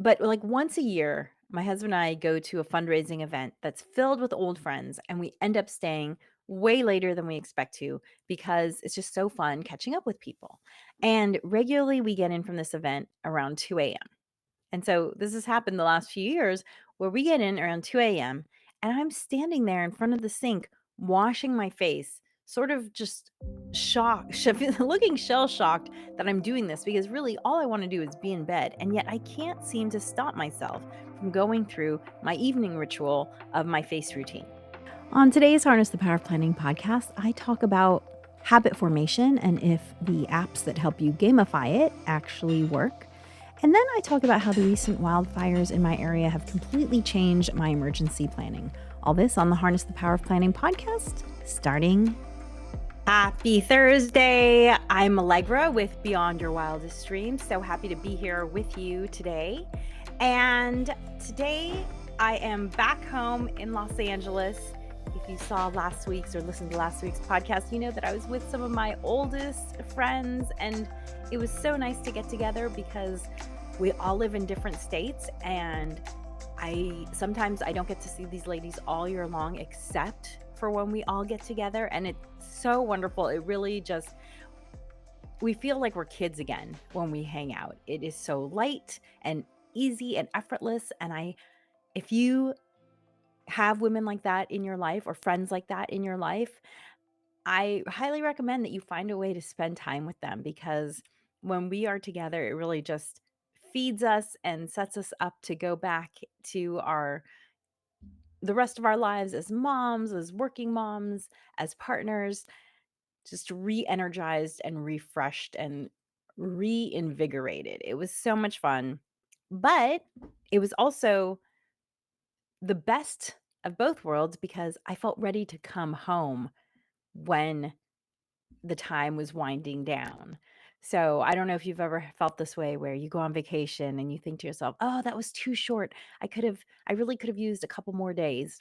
But, like, once a year, my husband and I go to a fundraising event that's filled with old friends, and we end up staying way later than we expect to because it's just so fun catching up with people. And regularly, we get in from this event around 2 a.m. And so this has happened the last few years where we get in around 2 a.m. and I'm standing there in front of the sink washing my face, sort of just shocked, looking shell shocked that I'm doing this because really all I want to do is be in bed. And yet I can't seem to stop myself from going through my evening ritual of my face routine. On today's Harness the Power of Planning podcast, I talk about habit formation and if the apps that help you gamify it actually work. And then I talk about how the recent wildfires in my area have completely changed my emergency planning. All this on the Harness the Power of Planning podcast, starting. Happy Thursday. I'm Alegre with Beyond Your Wildest Dreams. So happy to be here with you today. And today I am back home in Los Angeles. If you saw last week's or listened to last week's podcast, you know that I was with some of my oldest friends, and it was so nice to get together because we all live in different states, and sometimes I don't get to see these ladies all year long except for when we all get together, and it's so wonderful. It really just we feel like we're kids again when we hang out. It is so light and easy and effortless, and if you have women like that in your life or friends like that in your life, I highly recommend that you find a way to spend time with them because when we are together, it really just feeds us and sets us up to go back to the rest of our lives as moms, as working moms, as partners, just re-energized and refreshed and reinvigorated. It was so much fun. But it was also the best of both worlds because I felt ready to come home when the time was winding down. So I don't know if you've ever felt this way where you go on vacation and you think to yourself, "Oh, that was too short. I really could have used a couple more days."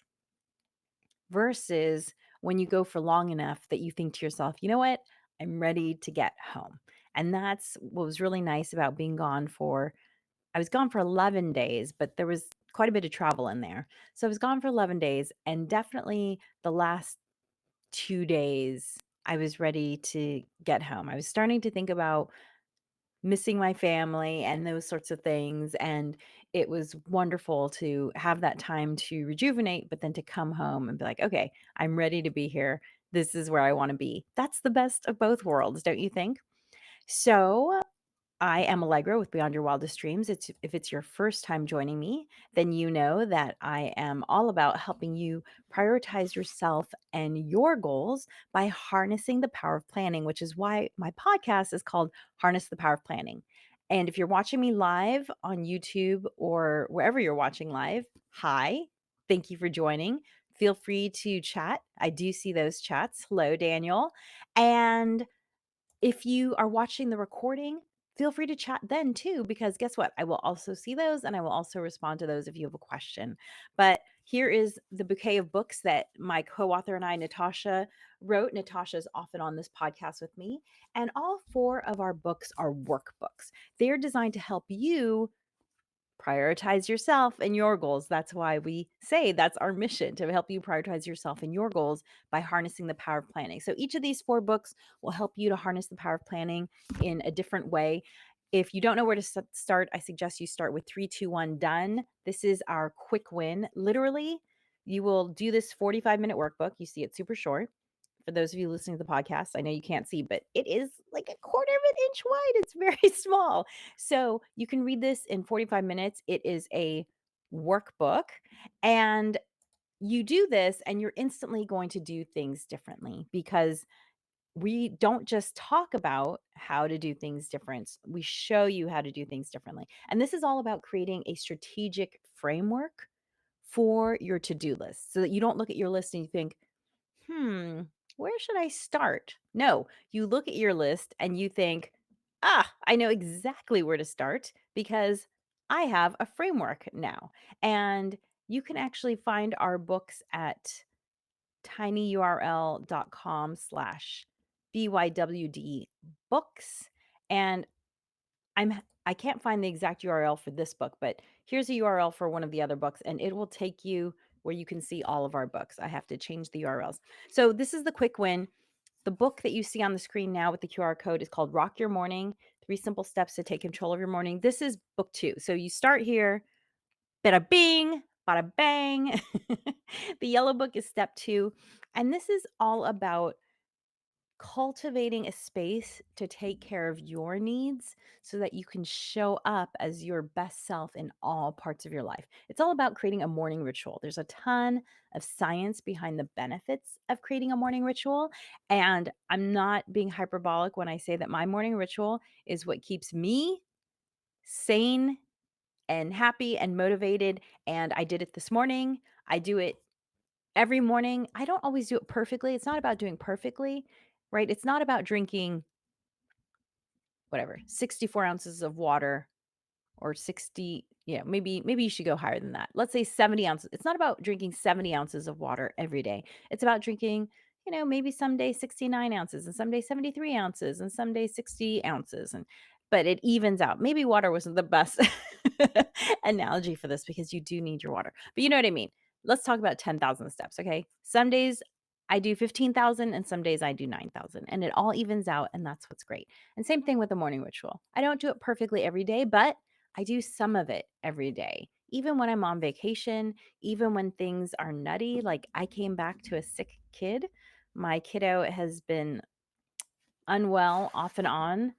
Versus when you go for long enough that you think to yourself, "You know what? I'm ready to get home." And that's what was really nice about being gone for I was gone for 11 days, but there was quite a bit of travel in there. So I was gone for 11 days, and definitely the last 2 days, I was ready to get home. I was starting to think about missing my family and those sorts of things, and it was wonderful to have that time to rejuvenate, but then to come home and be like, "Okay, I'm ready to be here. This is where I wanna be." That's the best of both worlds, don't you think? So I am Allegra with Beyond Your Wildest Dreams. If it's your first time joining me, then you know that I am all about helping you prioritize yourself and your goals by harnessing the power of planning, which is why my podcast is called Harness the Power of Planning. And if you're watching me live on YouTube or wherever you're watching live, hi, thank you for joining. Feel free to chat. I do see those chats. Hello, Daniel. And if you are watching the recording, feel free to chat then too, because guess what? I will also see those and I will also respond to those if you have a question. But here is the bouquet of books that my co author and I, Natasha, wrote. Natasha is often on this podcast with me. And all four of our books are workbooks. They're designed to help you prioritize yourself and your goals. That's why we say that's our mission, to help you prioritize yourself and your goals by harnessing the power of planning. So each of these four books will help you to harness the power of planning in a different way. If you don't know where to start, I suggest you start with 3, 2, 1, done. This is our quick win. Literally, you will do this 45-minute workbook. You see it's super short. For those of you listening to the podcast, I know you can't see, but it is like a quarter of an inch wide. It's very small. So you can read this in 45 minutes. It is a workbook. And you do this, and you're instantly going to do things differently because we don't just talk about how to do things different. We show you how to do things differently. And this is all about creating a strategic framework for your to do list so that you don't look at your list and you think, where should I start? No, you look at your list and you think, I know exactly where to start because I have a framework now. And you can actually find our books at tinyurl.com/BYWD books. And I'm I can't find the exact URL for this book, but here's a URL for one of the other books, and it will take you where you can see all of our books. I have to change the URLs. So this is the quick win. The book that you see on the screen now with the QR code is called Rock Your Morning: 3 Simple Steps to Take Control of Your Morning. This is book 2. So you start here, bada bing, bada bang. The yellow book is step 2. And this is all about cultivating a space to take care of your needs so that you can show up as your best self in all parts of your life. It's all about creating a morning ritual. There's a ton of science behind the benefits of creating a morning ritual. And I'm not being hyperbolic when I say that my morning ritual is what keeps me sane and happy and motivated. And I did it this morning. I do it every morning. I don't always do it perfectly. It's not about doing perfectly, right? It's not about drinking whatever, 64 ounces of water or 60, maybe you should go higher than that. Let's say 70 ounces. It's not about drinking 70 ounces of water every day. It's about drinking, maybe some days 69 ounces and some days 73 ounces and some days 60 ounces. But it evens out. Maybe water wasn't the best analogy for this because you do need your water. But you know what I mean? Let's talk about 10,000 steps. Okay. Some days I do 15,000 and some days I do 9,000, and it all evens out. And that's what's great. And same thing with the morning ritual. I don't do it perfectly every day, but I do some of it every day. Even when I'm on vacation, even when things are nutty, like I came back to a sick kid. My kiddo has been unwell off and on,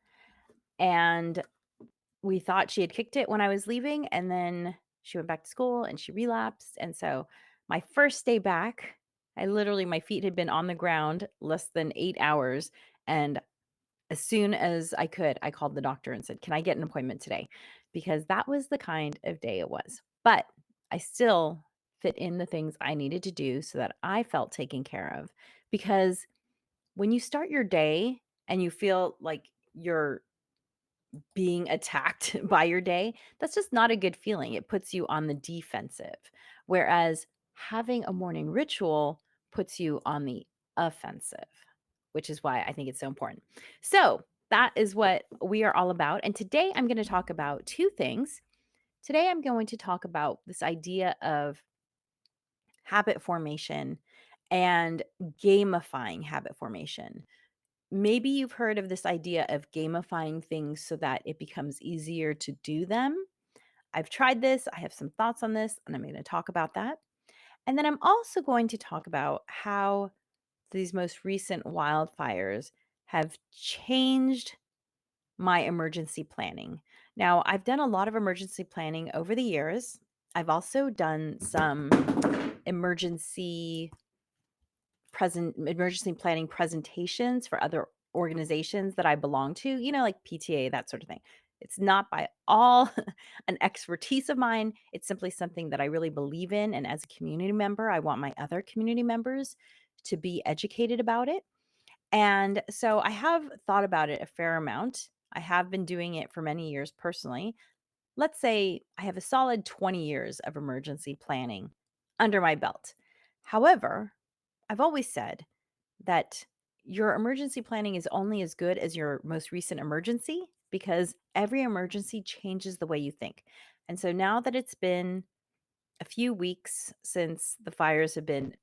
and we thought she had kicked it when I was leaving, and then she went back to school and she relapsed. And so my first day back, my feet had been on the ground less than 8 hours. And as soon as I could, I called the doctor and said, "Can I get an appointment today?" Because that was the kind of day it was. But I still fit in the things I needed to do so that I felt taken care of. Because when you start your day and you feel like you're being attacked by your day, that's just not a good feeling. It puts you on the defensive. Whereas having a morning ritual puts you on the offensive, which is why I think it's so important. So, that is what we are all about. And today I'm going to talk about 2 things. Today I'm going to talk about this idea of habit formation and gamifying habit formation. Maybe you've heard of this idea of gamifying things so that it becomes easier to do them. I've tried this. I have some thoughts on this, and I'm going to talk about that. And then I'm also going to talk about how these most recent wildfires have changed my emergency planning. Now, I've done a lot of emergency planning over the years. I've also done some emergency emergency planning presentations for other organizations that I belong to, like PTA, that sort of thing. It's not by all an expertise of mine. It's simply something that I really believe in. And as a community member, I want my other community members to be educated about it. And so I have thought about it a fair amount. I have been doing it for many years personally. Let's say I have a solid 20 years of emergency planning under my belt. However, I've always said that your emergency planning is only as good as your most recent emergency because every emergency changes the way you think. And so now that it's been a few weeks since the fires have been,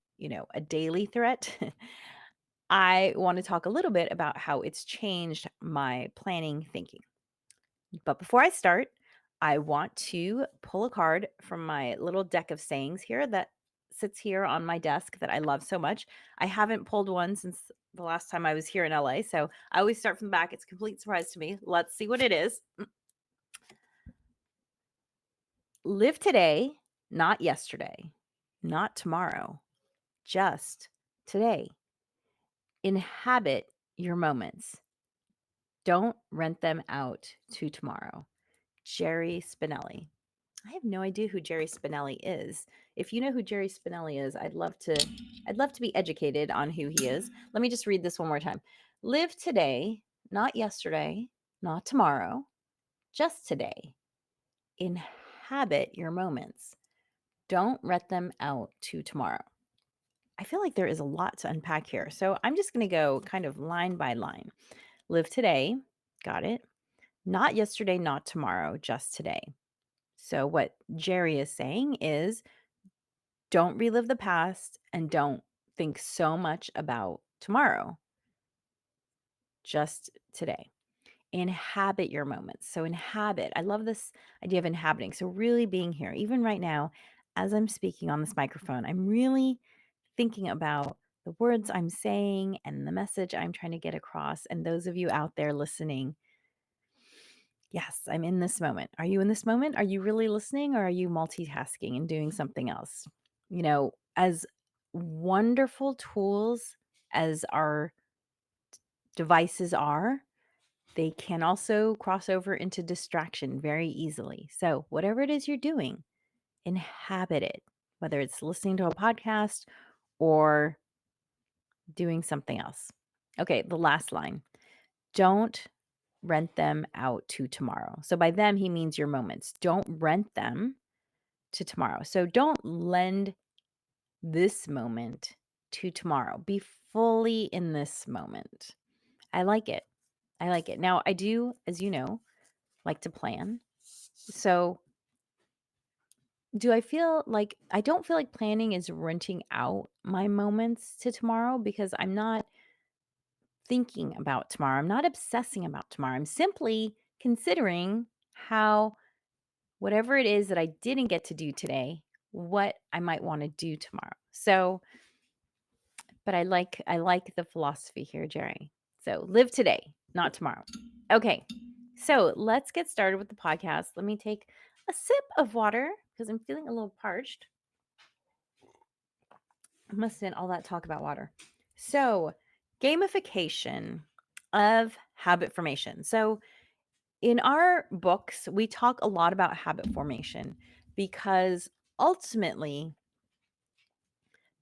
a daily threat, I want to talk a little bit about how it's changed my planning thinking. But before I start, I want to pull a card from my little deck of sayings here that sits here on my desk that I love so much. I haven't pulled one since the last time I was here in LA, so I always start from the back. It's a complete surprise to me. Let's see what it is. Live today, not yesterday, not tomorrow, just today. Inhabit your moments. Don't rent them out to tomorrow. Jerry Spinelli. I have no idea who Jerry Spinelli is. If you know who Jerry Spinelli is, I'd love to be educated on who he is. Let me just read this one more time. Live today, not yesterday, not tomorrow, just today. Inhabit your moments. Don't rent them out to tomorrow. I feel like there is a lot to unpack here. So I'm just going to go kind of line by line. Live today, got it. Not yesterday, not tomorrow, just today. So, what Jerry is saying is don't relive the past and don't think so much about tomorrow, just today. Inhabit your moments. So, inhabit. I love this idea of inhabiting. So, really being here, even right now, as I'm speaking on this microphone, I'm really thinking about the words I'm saying and the message I'm trying to get across. And those of you out there listening, yes, I'm in this moment. Are you in this moment? Are you really listening or are you multitasking and doing something else? As wonderful tools as our devices are, they can also cross over into distraction very easily. So, whatever it is you're doing, inhabit it, whether it's listening to a podcast or doing something else. Okay, the last line. Don't rent them out to tomorrow. So by them, he means your moments. Don't rent them to tomorrow. So don't lend this moment to tomorrow. Be fully in this moment. I like it. I like it. Now, I do, as you know, like to plan. So I don't feel like planning is renting out my moments to tomorrow because I'm not thinking about tomorrow. I'm not obsessing about tomorrow. I'm simply considering how whatever it is that I didn't get to do today, what I might want to do tomorrow. So, but I like the philosophy here, Jerry. So, live today, not tomorrow. Okay. So, let's get started with the podcast. Let me take a sip of water because I'm feeling a little parched. I must have all that talk about water. So, gamification of habit formation. So, in our books, we talk a lot about habit formation because ultimately,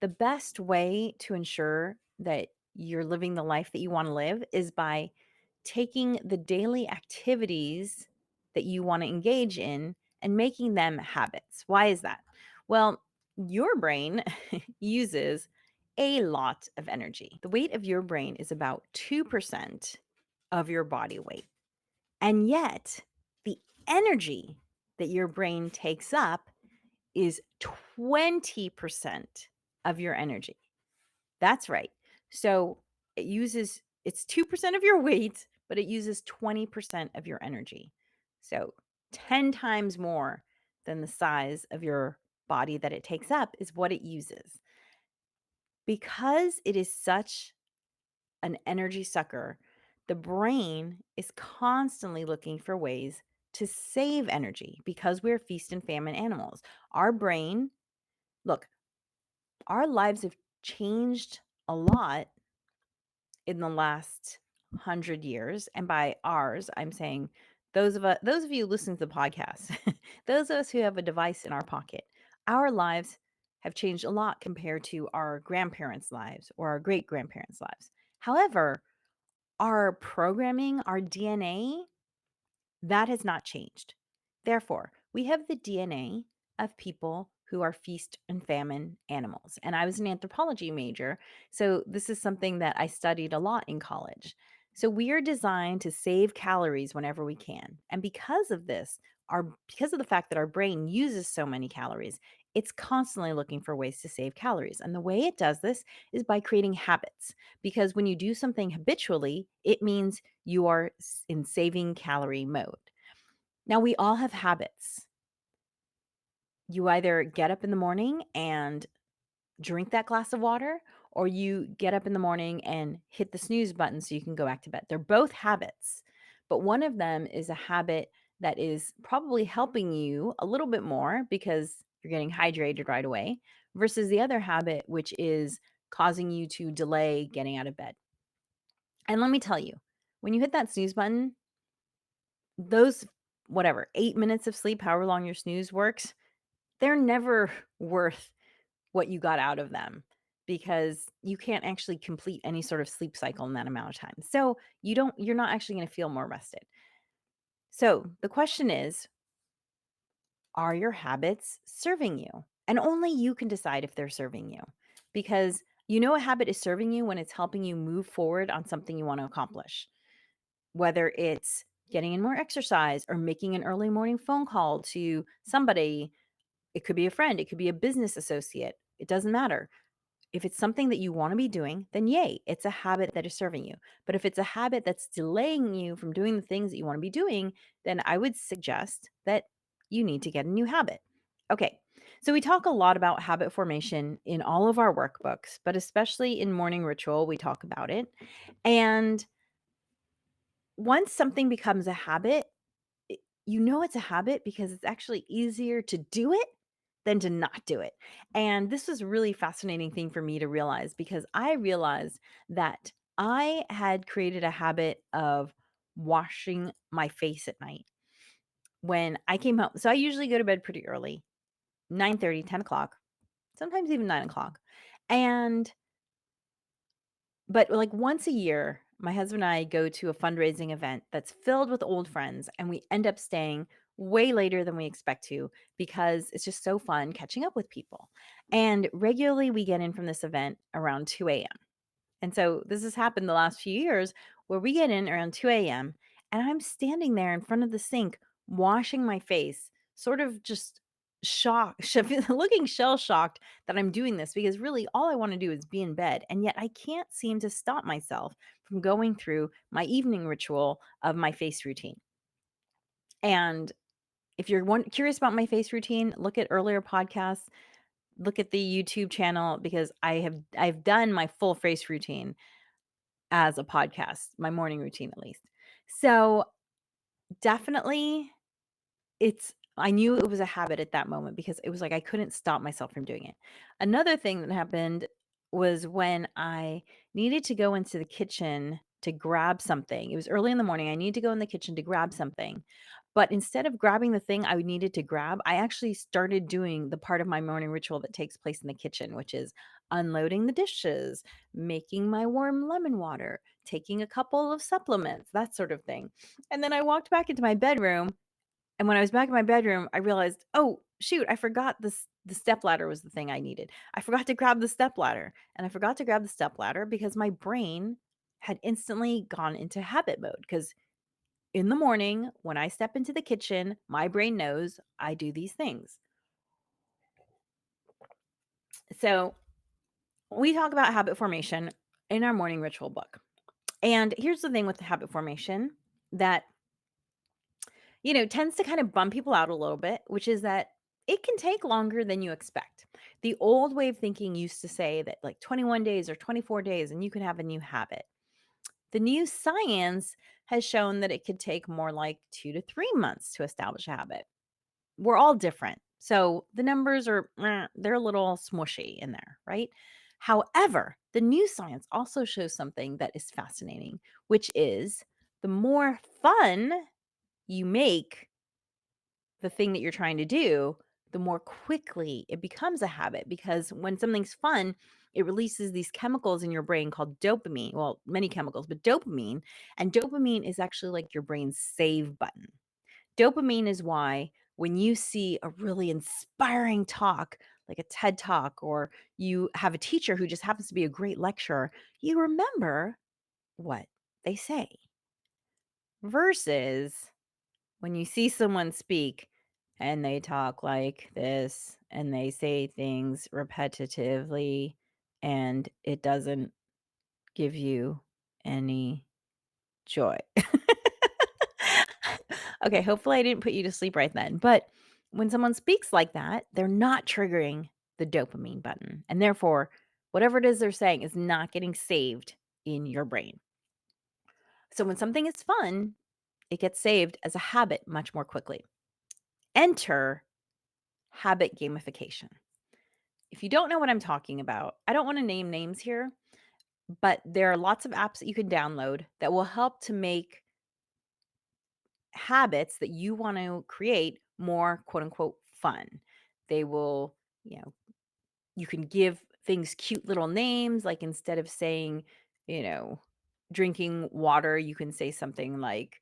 the best way to ensure that you're living the life that you want to live is by taking the daily activities that you want to engage in and making them habits. Why is that? Well, your brain uses a lot of energy. The weight of your brain is about 2% of your body weight. And yet, the energy that your brain takes up is 20% of your energy. That's right. So it's 2% of your weight, but it uses 20% of your energy. So 10 times more than the size of your body that it takes up is what it uses. Because it is such an energy sucker, the brain is constantly looking for ways to save energy because we're feast and famine animals. Our brain, look, our lives have changed a lot in the last 100 years. And by ours, I'm saying those of you listening to the podcast, those of us who have a device in our pocket, our lives have changed a lot compared to our grandparents' lives or our great grandparents' lives. However, our programming, our DNA, that has not changed. Therefore, we have the DNA of people who are feast and famine animals. And I was an anthropology major, so this is something that I studied a lot in college. So we are designed to save calories whenever we can. And because of this, because of the fact that our brain uses so many calories, it's constantly looking for ways to save calories. And the way it does this is by creating habits. Because when you do something habitually, it means you are in saving calorie mode. Now, we all have habits. You either get up in the morning and drink that glass of water, or you get up in the morning and hit the snooze button so you can go back to bed. They're both habits, but one of them is a habit that is probably helping you a little bit more because you're getting hydrated right away, versus the other habit, which is causing you to delay getting out of bed. And let me tell you, when you hit that snooze button, those, whatever, 8 minutes of sleep, however long your snooze works, they're never worth what you got out of them because you can't actually complete any sort of sleep cycle in that amount of time. So you're not actually going to feel more rested. So the question is, are your habits serving you? And only you can decide if they're serving you, because you know a habit is serving you when it's helping you move forward on something you want to accomplish. Whether it's getting in more exercise, or making an early morning phone call to somebody. It could be a friend, it could be a business associate. It doesn't matter. If it's something that you want to be doing, then yay, it's a habit that is serving you. But if it's a habit that's delaying you from doing the things that you want to be doing, then I would suggest that you need to get a new habit. Okay, so we talk a lot about habit formation in all of our workbooks, but especially in Morning Ritual, we talk about it. And once something becomes a habit, you know it's a habit because it's actually easier to do it than to not do it. And this was a really fascinating thing for me to realize because I realized that I had created a habit of washing my face at night when I came home. So I usually go to bed pretty early, 9:30, 10 o'clock, sometimes even 9 o'clock. And but, like, once a year, my husband and I go to a fundraising event that's filled with old friends, and we end up staying way later than we expect to because it's just so fun catching up with people. And regularly, we get in from this event around 2 a.m. And so this has happened the last few years where we get in around 2 a.m. and I'm standing there in front of the sink washing my face, sort of just shocked, looking shell shocked that I'm doing this because really all I want to do is be in bed. And yet I can't seem to stop myself from going through my evening ritual of my face routine. And if you're curious about my face routine, look at earlier podcasts, look at the YouTube channel because I've done my full face routine as a podcast, my morning routine at least. So, definitely I knew it was a habit at that moment because it was like I couldn't stop myself from doing it. Another thing that happened was when I needed to go into the kitchen to grab something. It was early in the morning. I needed to go in the kitchen to grab something. But instead of grabbing the thing I needed to grab, I actually started doing the part of my morning ritual that takes place in the kitchen, which is unloading the dishes, making my warm lemon water, taking a couple of supplements, that sort of thing. And then I walked back into my bedroom, and when I was back in my bedroom, I realized, "Oh, shoot, I forgot the stepladder was the thing I needed. I forgot to grab the stepladder." And I forgot to grab the stepladder because my brain had instantly gone into habit mode. Because in the morning, when I step into the kitchen, my brain knows I do these things. So, we talk about habit formation in our morning ritual book. And here's the thing with the habit formation that tends to kind of bum people out a little bit, which is that it can take longer than you expect. The old way of thinking used to say that like 21 days or 24 days and you can have a new habit. The new science has shown that it could take more like 2 to 3 months to establish a habit. We're all different. So the numbers are, they're a little smushy in there, right? However, the new science also shows something that is fascinating, which is the more fun you make the thing that you're trying to do, the more quickly it becomes a habit because when something's fun, it releases these chemicals in your brain called dopamine. Well, many chemicals, but dopamine. And dopamine is actually like your brain's save button. Dopamine is why when you see a really inspiring talk, like a TED talk, or you have a teacher who just happens to be a great lecturer, you remember what they say versus when you see someone speak and they talk like this and they say things repetitively and it doesn't give you any joy. Okay, hopefully I didn't put you to sleep right then. But when someone speaks like that, they're not triggering the dopamine button. And therefore, whatever it is they're saying is not getting saved in your brain. So when something is fun, it gets saved as a habit much more quickly. Enter habit gamification. If you don't know what I'm talking about, I don't want to name names here, but there are lots of apps that you can download that will help to make habits that you want to create more quote unquote fun. They will, you can give things cute little names, like instead of saying, you know, drinking water, you can say something like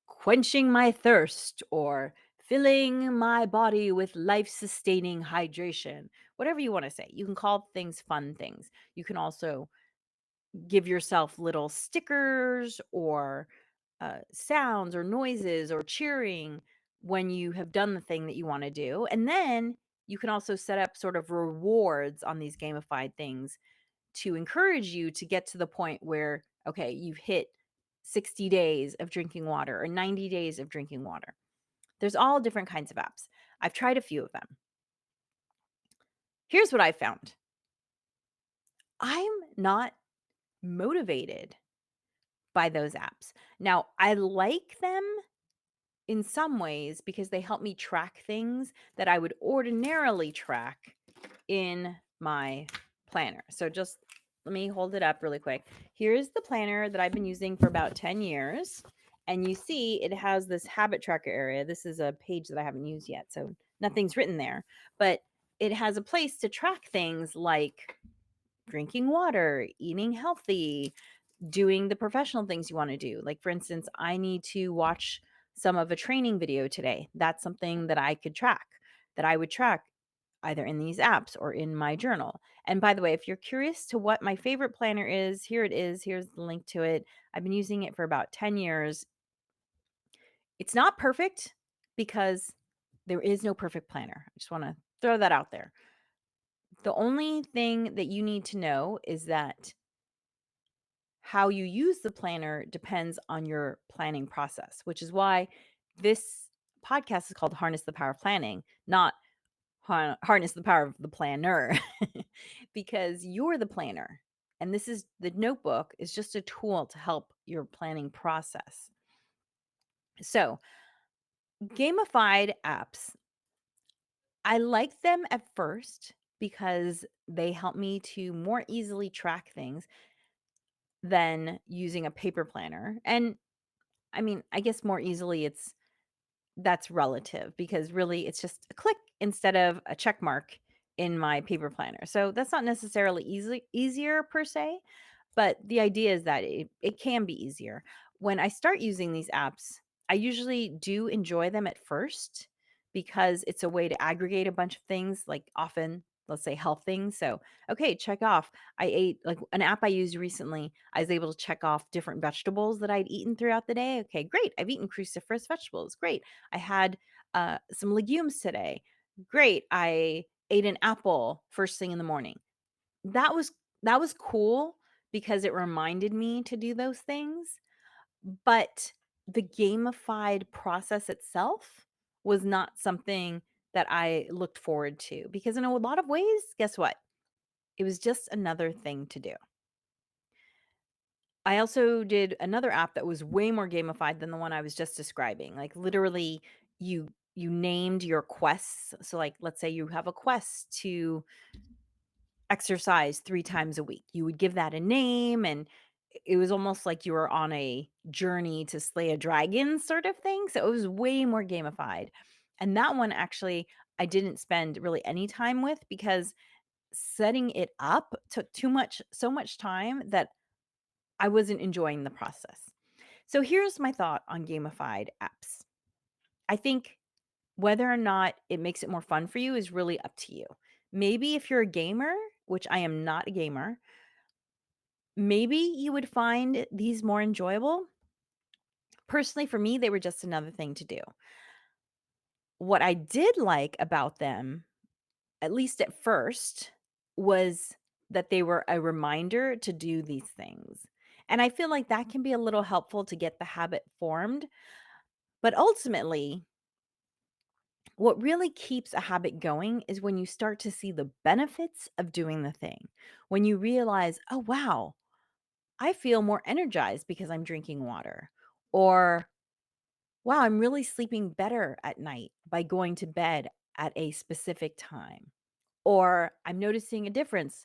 quenching my thirst or filling my body with life sustaining hydration, whatever you want to say. You can call things fun things. You can also give yourself little stickers or sounds or noises or cheering when you have done the thing that you want to do. And then you can also set up sort of rewards on these gamified things to encourage you to get to the point where, okay, you've hit 60 days of drinking water or 90 days of drinking water. There's all different kinds of apps. I've tried a few of them. Here's what I found. I'm not motivated by those apps. Now, I like them in some ways because they help me track things that I would ordinarily track in my planner. So just let me hold it up really quick. Here's the planner that I've been using for about 10 years. And you see it has this habit tracker area. This is a page that I haven't used yet, so nothing's written there. But it has a place to track things like drinking water, eating healthy, doing the professional things you want to do. Like, for instance, I need to watch some of a training video today. That's something that I could track, that I would track either in these apps or in my journal. And by the way, if you're curious to what my favorite planner is, here it is. Here's the link to it. I've been using it for about 10 years. It's not perfect because there is no perfect planner. I just want to throw that out there. The only thing that you need to know is that how you use the planner depends on your planning process, which is why this podcast is called Harness the Power of Planning, not Harness the Power of the Planner, because you're the planner. And this is the notebook is just a tool to help your planning process. So, gamified apps, I like them at first because they help me to more easily track things than using a paper planner. And I mean, I guess more easily that's relative because really it's just a click instead of a check mark in my paper planner. So that's not necessarily easier per se, but the idea is that it can be easier. When I start using these apps, I usually do enjoy them at first because it's a way to aggregate a bunch of things, like often, let's say health things. So, okay, check off. I ate like an app I used recently. I was able to check off different vegetables that I'd eaten throughout the day. Okay, great. I've eaten cruciferous vegetables. Great. I had some legumes today. Great. I ate an apple first thing in the morning. That was that was cool because it reminded me to do those things, but the gamified process itself was not something that I looked forward to because in a lot of ways, guess what? It was just another thing to do. I also did another app that was way more gamified than the one I was just describing. Like literally you named your quests. So like let's say you have a quest to exercise 3 times a week. You would give that a name, and it was almost like you were on a journey to slay a dragon sort of thing, so it was way more gamified. And that one actually I didn't spend really any time with because setting it up took so much time that I wasn't enjoying the process. So here's my thought on gamified apps. I think whether or not it makes it more fun for you is really up to you. Maybe if you're a gamer, which I am not a gamer, maybe you would find these more enjoyable. Personally, for me, they were just another thing to do. What I did like about them, at least at first, was that they were a reminder to do these things. And I feel like that can be a little helpful to get the habit formed. But ultimately, what really keeps a habit going is when you start to see the benefits of doing the thing. When you realize, oh, wow, I feel more energized because I'm drinking water. Or, wow, I'm really sleeping better at night by going to bed at a specific time. Or I'm noticing a difference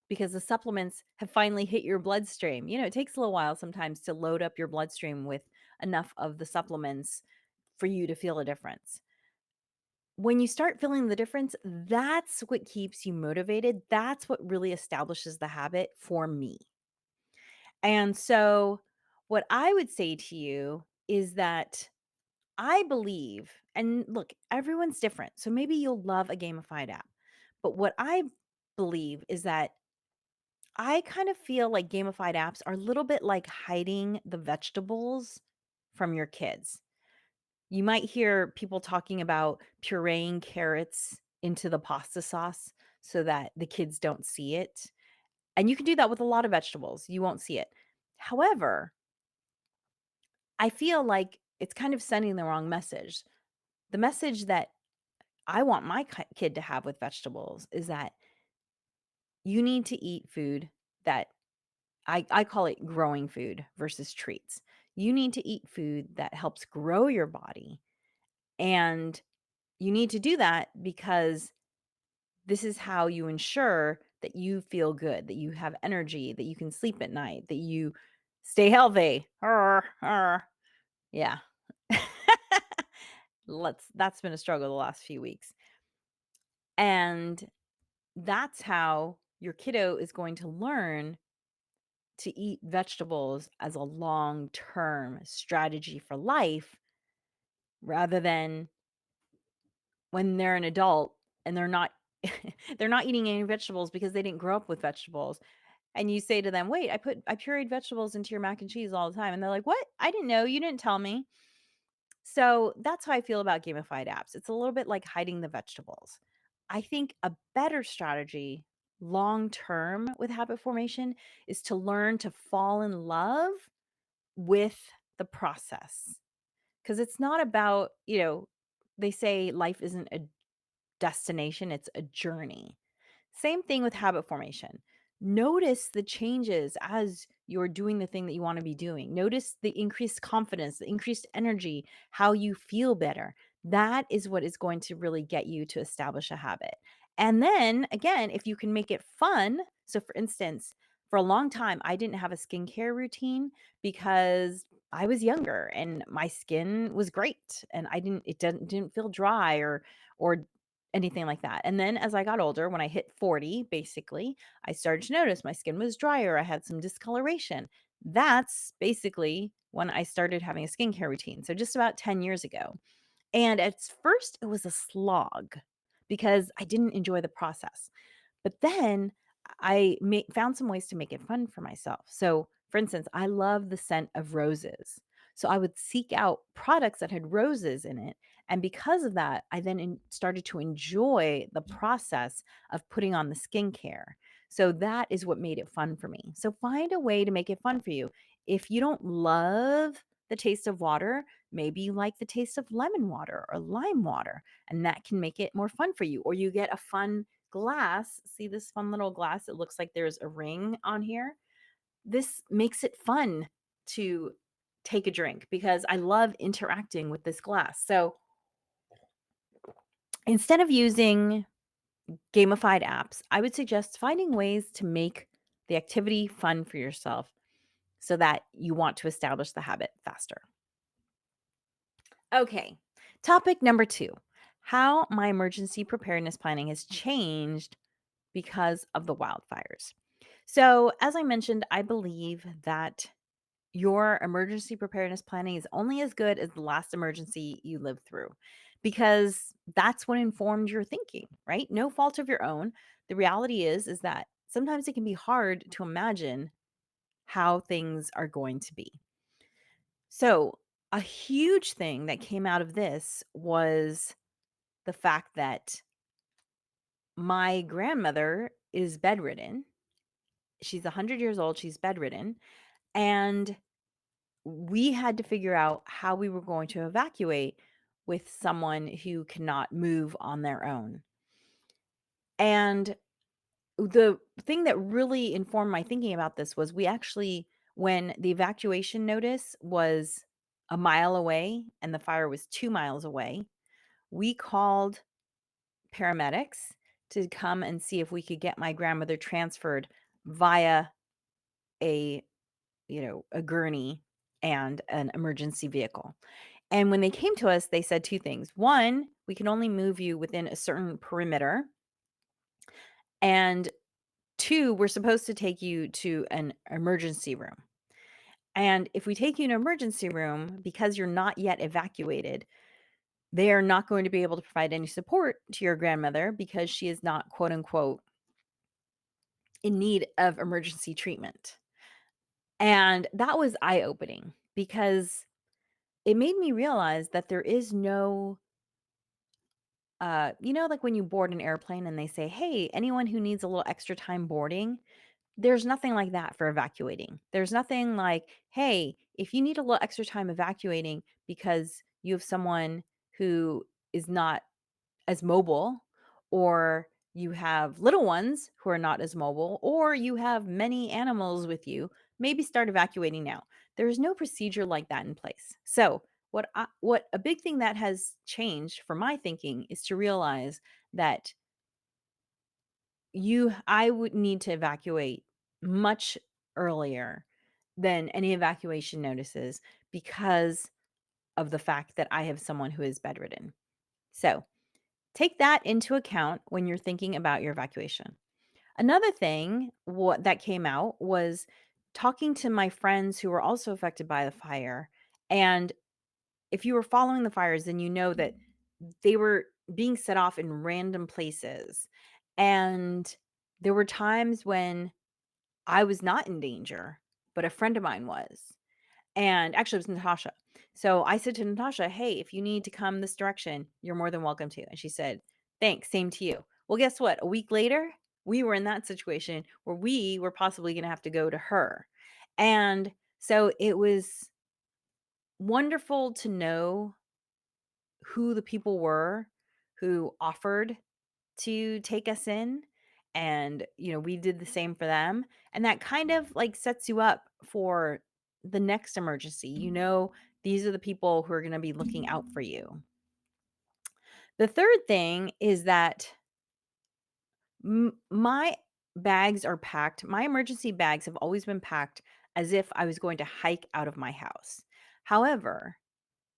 because the supplements have finally hit your bloodstream. You know, it takes a little while sometimes to load up your bloodstream with enough of the supplements for you to feel a difference. When you start feeling the difference, that's what keeps you motivated. That's what really establishes the habit for me. And so, what I would say to you is that I believe, and look, everyone's different. So maybe you'll love a gamified app. But what I believe is that I kind of feel like gamified apps are a little bit like hiding the vegetables from your kids. You might hear people talking about pureeing carrots into the pasta sauce so that the kids don't see it. And you can do that with a lot of vegetables. You won't see it. However, I feel like it's kind of sending the wrong message. The message that I want my kid to have with vegetables is that you need to eat food that I call it growing food versus treats. You need to eat food that helps grow your body. And you need to do that because this is how you ensure that you feel good, that you have energy, that you can sleep at night, that you stay healthy. Arr, arr. Yeah. That's been a struggle the last few weeks. And that's how your kiddo is going to learn to eat vegetables as a long-term strategy for life rather than when they're an adult and they're not they're not eating any vegetables because they didn't grow up with vegetables. And you say to them, "Wait, I pureed vegetables into your mac and cheese all the time." And they're like, "What? I didn't know. You didn't tell me." So that's how I feel about gamified apps. It's a little bit like hiding the vegetables. I think a better strategy long term with habit formation is to learn to fall in love with the process. Because it's not about, they say life isn't a destination, it's a journey. Same thing with habit formation. Notice the changes as you're doing the thing that you want to be doing. Notice the increased confidence, the increased energy, how you feel better. That is what is going to really get you to establish a habit. And then again, if you can make it fun. So, for instance, for a long time, I didn't have a skincare routine because I was younger and my skin was great and it didn't feel dry or anything like that. And then as I got older, when I hit 40, basically, I started to notice my skin was drier. I had some discoloration. That's basically when I started having a skincare routine. So just about 10 years ago. And at first, it was a slog because I didn't enjoy the process. But then found some ways to make it fun for myself. So, for instance, I love the scent of roses. So I would seek out products that had roses in it. And because of that, I then started to enjoy the process of putting on the skincare. So that is what made it fun for me. So find a way to make it fun for you. If you don't love the taste of water, maybe you like the taste of lemon water or lime water, and that can make it more fun for you. Or you get a fun glass. See this fun little glass? It looks like there's a ring on here. This makes it fun to take a drink because I love interacting with this glass. So instead of using gamified apps, I would suggest finding ways to make the activity fun for yourself so that you want to establish the habit faster. Okay, topic number 2, how my emergency preparedness planning has changed because of the wildfires. So, as I mentioned, I believe that your emergency preparedness planning is only as good as the last emergency you lived through because that's what informed your thinking, right? No fault of your own. The reality is that sometimes it can be hard to imagine how things are going to be. So, a huge thing that came out of this was the fact that my grandmother is bedridden. She's 100 years old, she's bedridden, and we had to figure out how we were going to evacuate with someone who cannot move on their own. And the thing that really informed my thinking about this was when the evacuation notice was a mile away and the fire was 2 miles away, we called paramedics to come and see if we could get my grandmother transferred via a a gurney and an emergency vehicle. And when they came to us, they said 2 things. 1, we can only move you within a certain perimeter. And 2, we're supposed to take you to an emergency room. And if we take you to an emergency room, because you're not yet evacuated, they are not going to be able to provide any support to your grandmother because she is not, quote unquote, in need of emergency treatment. And that was eye opening because it made me realize that there is no, like when you board an airplane and they say, "Hey, anyone who needs a little extra time boarding," there's nothing like that for evacuating. There's nothing like, "Hey, if you need a little extra time evacuating because you have someone who is not as mobile, or you have little ones who are not as mobile, or you have many animals with you, maybe start evacuating now." There is no procedure like that in place. So, what a big thing that has changed for my thinking is to realize that I would need to evacuate much earlier than any evacuation notices because of the fact that I have someone who is bedridden. So, take that into account when you're thinking about your evacuation. Another thing what that came out was talking to my friends who were also affected by the fire. And if you were following the fires, then you know that they were being set off in random places. And there were times when I was not in danger, but a friend of mine was. And actually, it was Natasha. So I said to Natasha, "Hey, if you need to come this direction, you're more than welcome to." And she said, "Thanks, same to you." Well, guess what? A week later, we were in that situation where we were possibly going to have to go to her. And so it was wonderful to know who the people were who offered to take us in. And, we did the same for them. And that kind of like sets you up for the next emergency. These are the people who are going to be looking out for you. The third thing is that my bags are packed. My emergency bags have always been packed as if I was going to hike out of my house. However,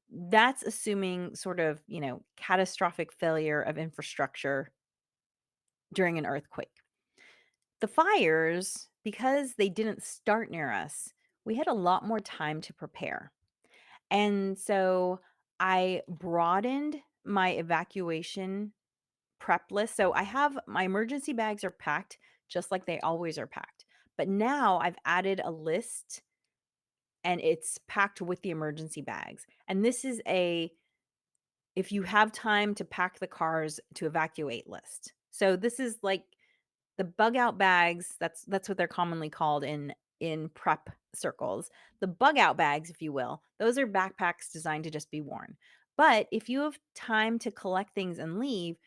that's assuming sort of, catastrophic failure of infrastructure during an earthquake. The fires, because they didn't start near us, we had a lot more time to prepare. And so I broadened my evacuation prep list. So I have my emergency bags are packed just like they always are packed. But now I've added a list and it's packed with the emergency bags. And this is a if you have time to pack the cars to evacuate list. So this is like the bug out bags, that's what they're commonly called in prep circles. The bug out bags, if you will, those are backpacks designed to just be worn. But if you have time to collect things and leave,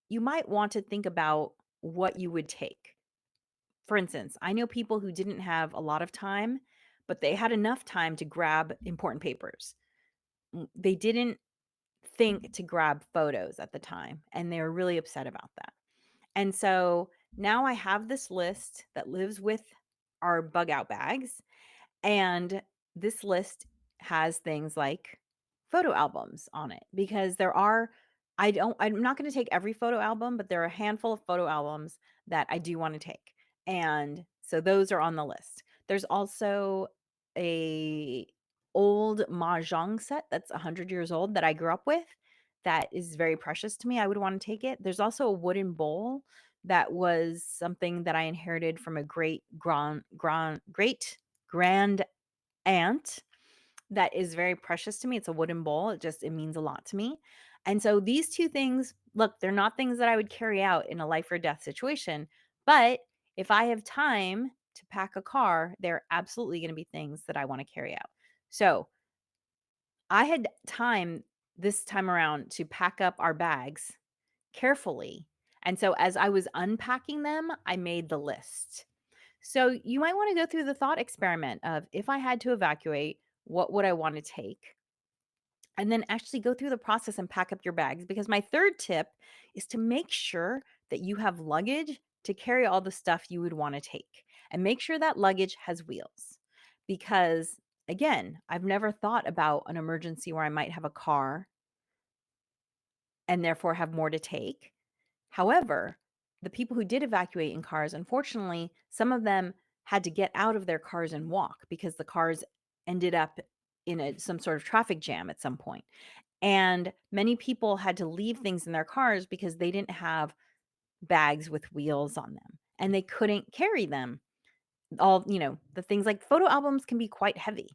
you might want to think about what you would take. For instance, I know people who didn't have a lot of time, but they had enough time to grab important papers. They didn't think to grab photos at the time, and they were really upset about that. And so now I have this list that lives with our bug out bags. And this list has things like photo albums on it because I'm not going to take every photo album, but there are a handful of photo albums that I do want to take. And so those are on the list. There's also a old mahjong set that's 100 years old that I grew up with that is very precious to me. I would want to take it. There's also a wooden bowl that was something that I inherited from a great grand aunt that is very precious to me. It's a wooden bowl. It means a lot to me. And so these two things, look, they're not things that I would carry out in a life or death situation, but if I have time to pack a car, they're absolutely going to be things that I want to carry out. So, I had time this time around to pack up our bags carefully. And so as I was unpacking them, I made the list. So you might want to go through the thought experiment of if I had to evacuate, what would I want to take? And then actually go through the process and pack up your bags. Because my third tip is to make sure that you have luggage to carry all the stuff you would want to take. And make sure that luggage has wheels. Because again, I've never thought about an emergency where I might have a car and therefore have more to take. However, the people who did evacuate in cars, unfortunately, some of them had to get out of their cars and walk because the cars ended up in some sort of traffic jam at some point. And many people had to leave things in their cars because they didn't have bags with wheels on them and they couldn't carry them. The things like photo albums can be quite heavy.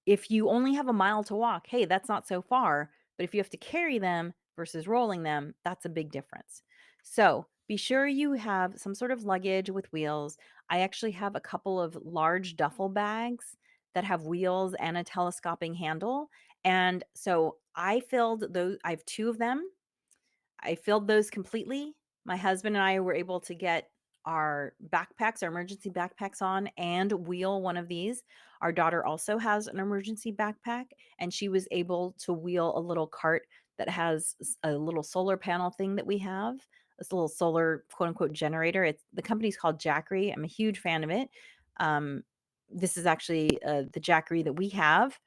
If you only have a mile to walk, hey, that's not so far. But if you have to carry them versus rolling them, that's a big difference. So be sure you have some sort of luggage with wheels. I actually have a couple of large duffel bags that have wheels and a telescoping handle. And so I filled those, I have two of them. I filled those completely. My husband and I were able to get our backpacks, our emergency backpacks on and wheel one of these. Our daughter also has an emergency backpack, and she was able to wheel a little cart that has a little solar panel thing that we have. This little solar quote unquote generator. It's the company's called Jackery. I'm a huge fan of it. Um, this is actually the Jackery that we have.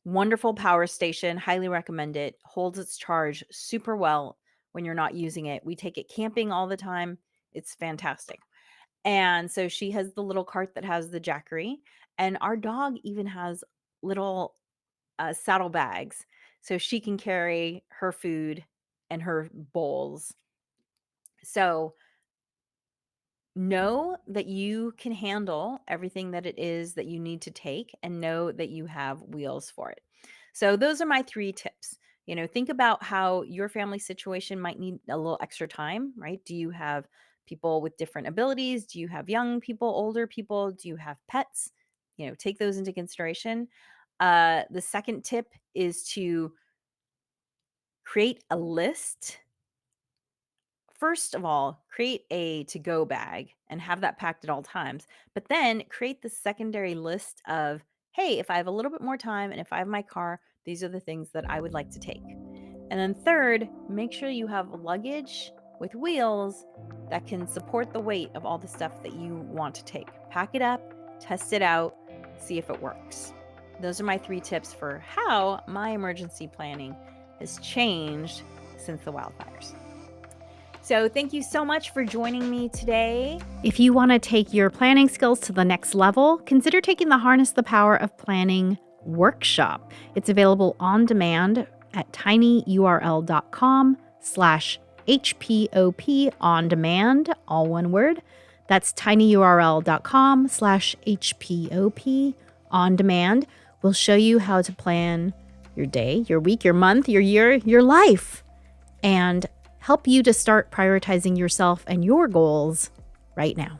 Wonderful power station, highly recommend it. Holds its charge super well when you're not using it. We take it camping all the time. It's fantastic. And so she has the little cart that has the Jackery, and our dog even has little saddle bags so she can carry her food and her bowls. So know that you can handle everything that it is that you need to take, and know that you have wheels for it. So those are my 3 tips. Think about how your family situation might need a little extra time, right? Do you have people with different abilities? Do you have young people, older people? Do you have pets? Take those into consideration. The second tip is to create a list. First of all, create a to-go bag and have that packed at all times, but then create the secondary list of, hey, if I have a little bit more time and if I have my car, these are the things that I would like to take. And then third, make sure you have luggage with wheels that can support the weight of all the stuff that you want to take. Pack it up, test it out, see if it works. Those are my 3 tips for how my emergency planning has changed since the wildfires. So thank you so much for joining me today. If you want to take your planning skills to the next level, consider taking the Harness the Power of Planning workshop. It's available on demand at tinyurl.com/HPOP on demand, all one word. That's tinyurl.com/HPOP on demand. We'll show you how to plan your day, your week, your month, your year, your life, and help you to start prioritizing yourself and your goals right now.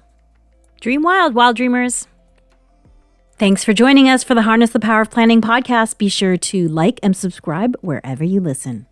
Dream wild, wild dreamers. Thanks for joining us for the Harness the Power of Planning podcast. Be sure to like and subscribe wherever you listen.